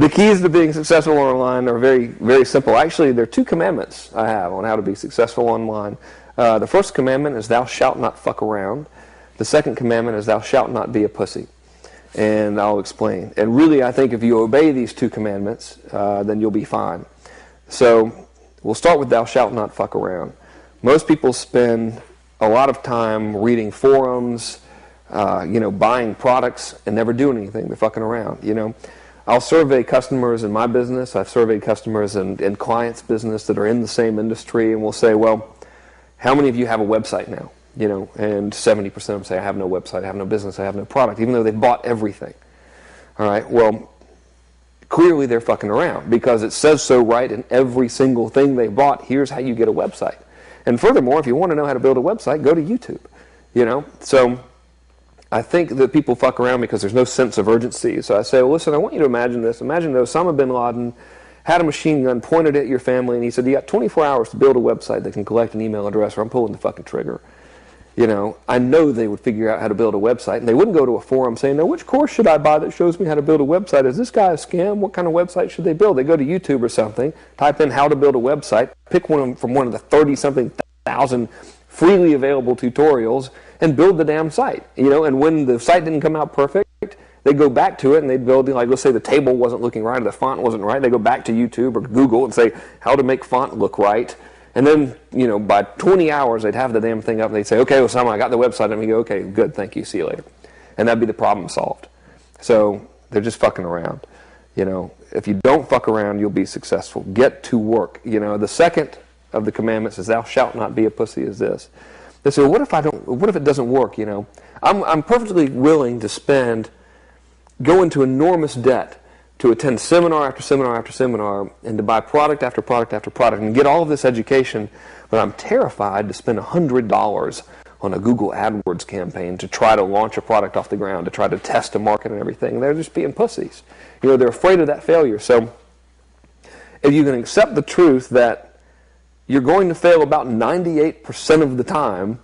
The keys to being successful online are very, very simple. Actually, there are 2 commandments I have on how to be successful online. The first commandment is thou shalt not fuck around. The second commandment is thou shalt not be a pussy. And I'll explain. And really, I think if you obey these 2 commandments, then you'll be fine. So we'll start with thou shalt not fuck around. Most people spend a lot of time reading forums, buying products and never doing anything. They're fucking around, I'll survey customers in my business. I've surveyed customers in clients' business that are in the same industry, and we'll say, well, how many of you have a website now? And 70% of them say, I have no website, I have no business, I have no product, even though they bought everything. All right, well, clearly they're fucking around because it says so right in every single thing they bought. Here's how you get a website. And furthermore, if you want to know how to build a website, go to YouTube. So I think that people fuck around because there's no sense of urgency. So I say, well, listen, I want you to imagine this. Imagine that Osama bin Laden had a machine gun pointed at your family, and he said, you got 24 hours to build a website that can collect an email address, or I'm pulling the fucking trigger. I know they would figure out how to build a website, and they wouldn't go to a forum saying, now, which course should I buy that shows me how to build a website? Is this guy a scam? What kind of website should they build? They go to YouTube or something, type in how to build a website, pick one from one of the 30-something thousand freely available tutorials, and build the damn site. And when the site didn't come out perfect, they go back to it and they build, like, let's say the table wasn't looking right or the font wasn't right. They go back to YouTube or Google and say how to make font look right. And then, by 20 hours, they'd have the damn thing up and they'd say, okay, Osama, I got the website. And we go, okay, good, thank you, see you later. And that'd be the problem solved. So they're just fucking around. If you don't fuck around, you'll be successful. Get to work. The second of the commandments is thou shalt not be a pussy is this. They say, well, what if it doesn't work, I'm perfectly willing to go into enormous debt to attend seminar after seminar after seminar and to buy product after product after product and get all of this education, but I'm terrified to spend $100 on a Google AdWords campaign to try to launch a product off the ground, to try to test a market and everything. They're just being pussies. They're afraid of that failure. So if you can accept the truth that you're going to fail about 98% of the time,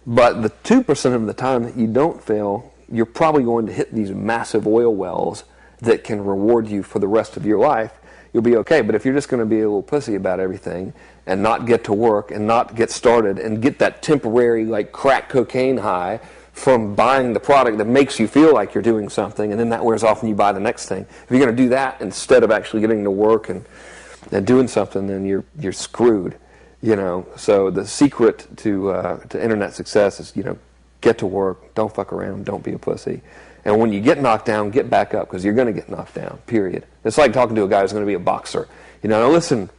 but the 2% of the time that you don't fail, you're probably going to hit these massive oil wells that can reward you for the rest of your life. You'll be okay. But if you're just going to be a little pussy about everything and not get to work and not get started and get that temporary, like, crack cocaine high from buying the product that makes you feel like you're doing something, and then that wears off and you buy the next thing. If you're going to do that instead of actually getting to work and doing something, then you're screwed. So the secret to internet success is, get to work, don't fuck around, don't be a pussy. And when you get knocked down, get back up, because you're going to get knocked down, period. It's like talking to a guy who's going to be a boxer. Now listen,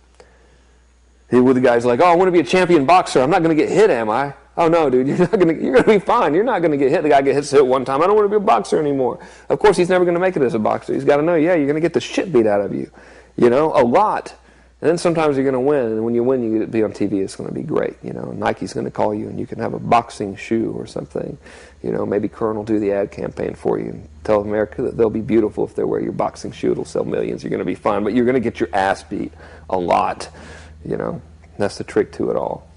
with the guy's like, oh, I want to be a champion boxer. I'm not going to get hit, am I? Oh, no, dude, you're going to be fine. You're not going to get hit. The guy gets hit one time. I don't want to be a boxer anymore. Of course, he's never going to make it as a boxer. He's got to know, yeah, you're going to get the shit beat out of you, a lot. And then sometimes you're going to win, and when you win, you get to be on TV. It's going to be great. Nike's going to call you, and you can have a boxing shoe or something. Maybe Kern will do the ad campaign for you and tell America that they'll be beautiful if they wear your boxing shoe. It'll sell millions. You're going to be fine, but you're going to get your ass beat a lot. That's the trick to it all.